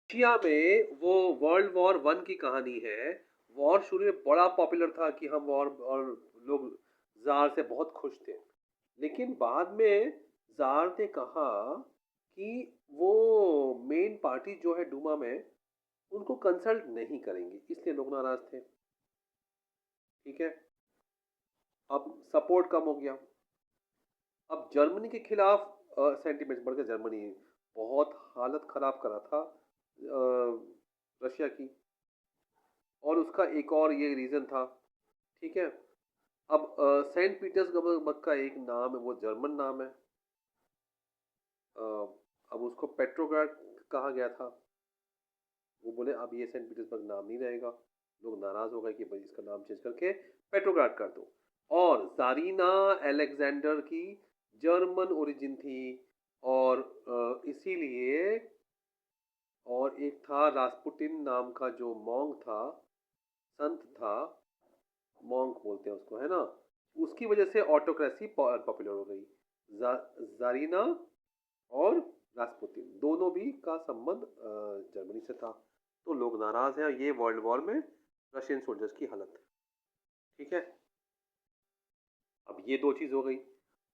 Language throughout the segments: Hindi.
रशिया में वो वर्ल्ड वॉर वन की कहानी है। वॉर शुरू में बड़ा पॉपुलर था कि हम वॉर और लोग जार से बहुत खुश थे। लेकिन बाद में जार ने कहा कि वो मेन पार्टी जो है डूमा में उनको कंसल्ट नहीं करेंगे, इसलिए लोग नाराज थे। ठीक है। अब सपोर्ट कम हो गया। अब जर्मनी के खिलाफ सेंटिमेंट बढ़ गया। जर्मनी बहुत हालत खराब करा था रशिया की। और उसका एक और ये रीज़न था। ठीक है। अब सेंट पीटर्सबर्ग का एक नाम है, वो जर्मन नाम है। अ, अब उसको पेट्रोग्राड कहा गया था। वो बोले अब ये सेंट पीटर्सबर्ग नाम नहीं रहेगा। लोग नाराज हो गए कि भाई इसका नाम चेंज करके पेट्रोग्राड कर दो। और जारीना अलेक्जेंडर की जर्मन ओरिजिन थी। और इसीलिए और एक था रास्पुटिन नाम का जो मॉन्क था, संत था, मॉन्क बोलते हैं उसको, है ना। उसकी वजह से ऑटोक्रेसी पॉपुलर हो गई। जारीना और रास्पुतिन दोनों भी का संबंध जर्मनी से था। तो लोग नाराज हैं। ये वर्ल्ड वॉर में रशियन सोल्जर्स की हालत। ठीक है। अब ये दो चीज हो गई।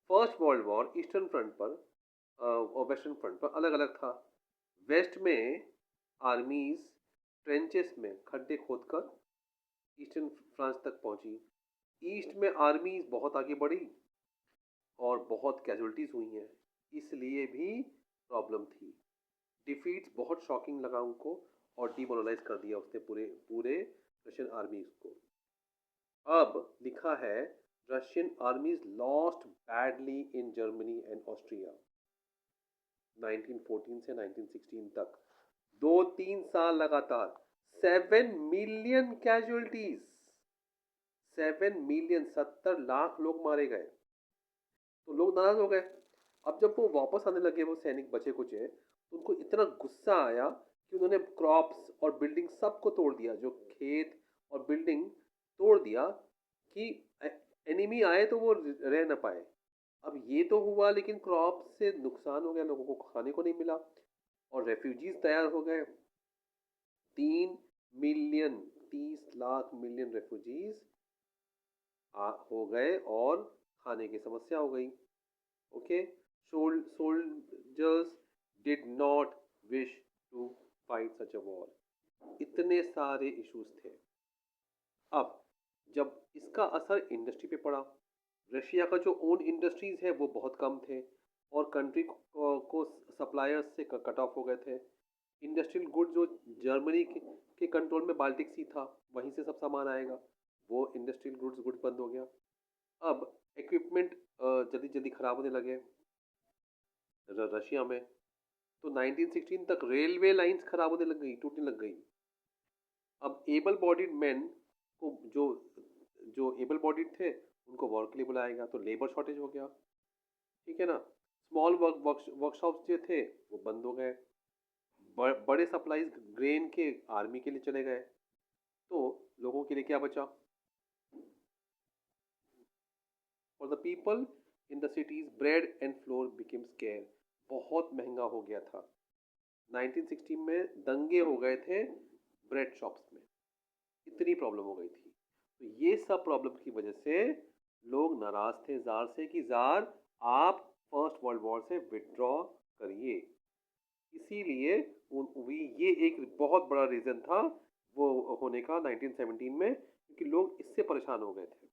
First world war eastern front पर और वेस्टर्न फ्रंट पर अलग अलग था। वेस्ट में आर्मीज ट्रेंचेस में खड्डे खोदकर ईस्टर्न फ्रांस तक पहुंची। ईस्ट में आर्मीज बहुत आगे बढ़ी और बहुत कैजुअलिटीज हुई हैं, इसलिए भी प्रॉब्लम थी। डिफीट्स बहुत शॉकिंग लगा उनको और डिमोरलाइज कर दिया उसने पूरे पूरे रशियन आर्मीज को। अब लिखा है Russian आर्मीज lost badly in Germany and Austria 1914 से 1916 तक। 2-3 साल लगातार 7 मिलियन कैजुअलिटीज। 7 मिलियन, 70 लाख लोग मारे गए। तो लोग नाराज हो गए। अब जब वो वापस आने लगे, वो सैनिक बचे कुचे, तो उनको इतना गुस्सा आया कि उन्होंने क्रॉप्स और बिल्डिंग सबको तोड़ दिया। जो खेत और बिल्डिंग तोड़ दिया कि एनिमी आए तो वो रह ना पाए। अब ये तो हुआ, लेकिन क्रॉप से नुकसान हो गया, लोगों को खाने को नहीं मिला। और रेफ्यूजीज तैयार हो गए। 3 मिलियन, 30 लाख मिलियन रेफ्यूजीज हो गए और खाने की समस्या हो गई। Okay. Soldiers did not wish to fight such a war. इतने सारे इश्यूज थे। अब जब इसका असर इंडस्ट्री पे पड़ा, रशिया का जो ओन इंडस्ट्रीज है वो बहुत कम थे और कंट्री को सप्लायर्स से कट ऑफ हो गए थे। इंडस्ट्रियल गुड जो जर्मनी के कंट्रोल में बाल्टिक सी था, वहीं से सब सामान आएगा, वो इंडस्ट्रियल गुड्स बंद हो गया। अब इक्विपमेंट जल्दी जल्दी खराब होने लगे रशिया में। तो 1916 तक रेलवे लाइंस खराब होने लग गई, टूटने लग गई। अब एबल बॉडीड मैन को जो जो एबल बॉडीड थे उनको वर्क के लिए बुलाया गया, तो लेबर शॉर्टेज हो गया। ठीक है ना। स्मॉल वर्कशॉप्स जो थे वो बंद हो गए। बड़े सप्लाईज ग्रेन के आर्मी के लिए चले गए। तो लोगों के लिए क्या बचा? For the people in the cities bread and floor became square. बहुत महंगा हो गया था। 1916 में दंगे हो गए थे ब्रेड शॉप्स में, इतनी प्रॉब्लम हो गई थी। तो ये सब प्रॉब्लम की वजह से लोग नाराज थे जार से कि जार आप फर्स्ट वर्ल्ड वॉर से विड्रॉ करिए। इसीलिए ये एक बहुत बड़ा रीज़न था वो होने का 1917 में, क्योंकि लोग इससे परेशान हो गए थे।